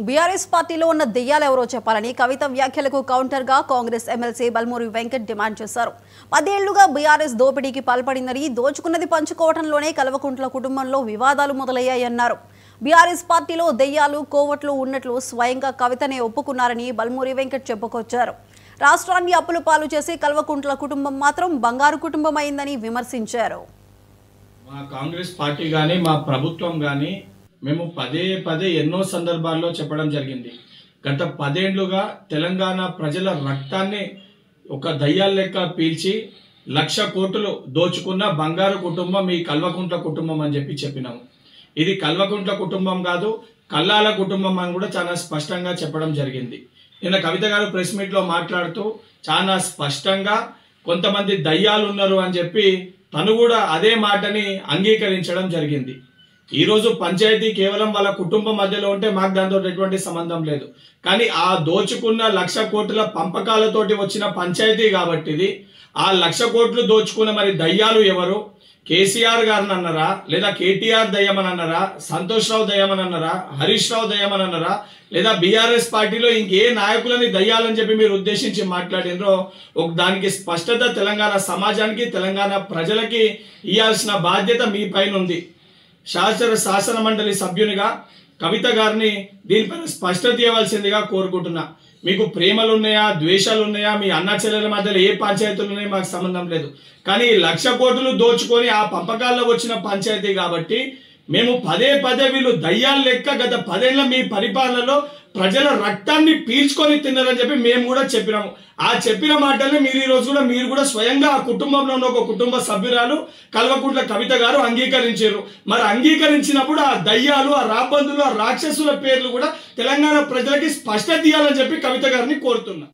BRS పార్టీలో ఉన్న దెయ్యాలు ఎవరో చెప్పాలని కవిత వ్యాఖ్యలకు కౌంటర్ గా కాంగ్రెస్ ఎమ్మెల్సీ బల్మూరి వెంకట్ డిమాండ్ చేశారు. 10 ఏళ్లుగా బీఆర్ఎస్ దోపిడీకి పాల్పడిందని, దోచుకున్నది పంచుకోవడంలోనే కల్వకుంట్ల కుటుంబంలో వివాదాలు మొదలయ్యాయన్నారు. బీఆర్ఎస్ పార్టీలో దెయ్యాలు, కోవట్లు ఉన్నట్లు స్వయంగా కవితనే ఒప్పుకున్నారని బల్మూరి వెంకట్ చెప్పుకొచ్చారు. రాష్ట్రాన్ని అప్పుల పాలు చేసి కల్వకుంట్ల కుటుంబం మాత్రం బంగారు కుటుంబం అయిందని విమర్శించారు. మా కాంగ్రెస్ పార్టీ గాని మా ప్రభుత్వం గాని మేము పదే ఎన్నో సందర్భాల్లో చెప్పడం జరిగింది. గత 10 ఏళ్లుగా తెలంగాణ ప్రజల రక్తాన్ని ఒక దయ్యాల లెక్క పీల్చి 1,00,000 కోట్లు దోచుకున్న బంగారు కుటుంబం ఈ కల్వకుంట్ల కుటుంబం అని చెప్పినాము. ఇది కల్వకుంట్ల కుటుంబం కాదు, కల్లాల కుటుంబం అని కూడా చాలా స్పష్టంగా చెప్పడం జరిగింది. నిన్న కవిత గారు ప్రెస్ మీట్ లో మాట్లాడుతూ చాలా స్పష్టంగా కొంతమంది దయ్యాలు ఉన్నారు అని చెప్పి తను కూడా అదే మాటని అంగీకరించడం జరిగింది. ఈ రోజు పంచాయతీ కేవలం వాళ్ళ కుటుంబం మధ్యలో ఉంటే మాకు దాంతో ఎటువంటి సంబంధం లేదు. కానీ ఆ దోచుకున్న 1,00,000 కోట్ల పంపకాలతోటి వచ్చిన పంచాయతీ కాబట్టి ఇది ఆ 1,00,000 కోట్లు దోచుకున్న మరి దయ్యాలు ఎవరు? కేసీఆర్ గారిని అన్నారా, లేదా కేటీఆర్ దయ్యమని అన్నారా, సంతోష్ రావు దయ్యమని అన్నారా, హరీష్ రావు దయ్యమని అన్నారా, లేదా బీఆర్ఎస్ పార్టీలో ఇంకే నాయకులని దయ్యాలని చెప్పి మీరు ఉద్దేశించి మాట్లాడినరో దానికి స్పష్టత తెలంగాణ సమాజానికి, తెలంగాణ ప్రజలకి ఇవ్వాల్సిన బాధ్యత మీ పైన ఉంది. శాసన మండలి సభ్యునిగా కవిత గారిని దీనిపైన స్పష్టత ఇవ్వాల్సిందిగా కోరుకుంటున్నా. మీకు ప్రేమలు ఉన్నాయా, ద్వేషాలు ఉన్నాయా, మీ అన్న చెల్లెల మధ్యలో ఏ పంచాయతీలు ఉన్నాయో మాకు సంబంధం లేదు. కానీ 1,00,000 కోట్లు దోచుకొని ఆ పంపకాల్లో వచ్చిన పంచాయతీ కాబట్టి మేము పదే వీళ్ళు దయ్యాలు లెక్క గత 10 ఏళ్ల మీ పరిపాలనలో ప్రజల రక్తాన్ని పీల్చుకొని తిన్నారని చెప్పి మేము కూడా చెప్పినాము. ఆ చెప్పిన మాటల్ని మీరు కూడా స్వయంగా ఆ కుటుంబంలో ఉన్న ఒక కుటుంబ సభ్యురాలు కల్వకుంట్ల కవిత గారు అంగీకరించారు. మరి అంగీకరించినప్పుడు ఆ దయ్యాలు, ఆ రాబందులు, ఆ రాక్షసుల పేర్లు కూడా తెలంగాణ ప్రజలకి స్పష్టత ఇవ్వాలని చెప్పి కవిత గారిని కోరుతున్నా.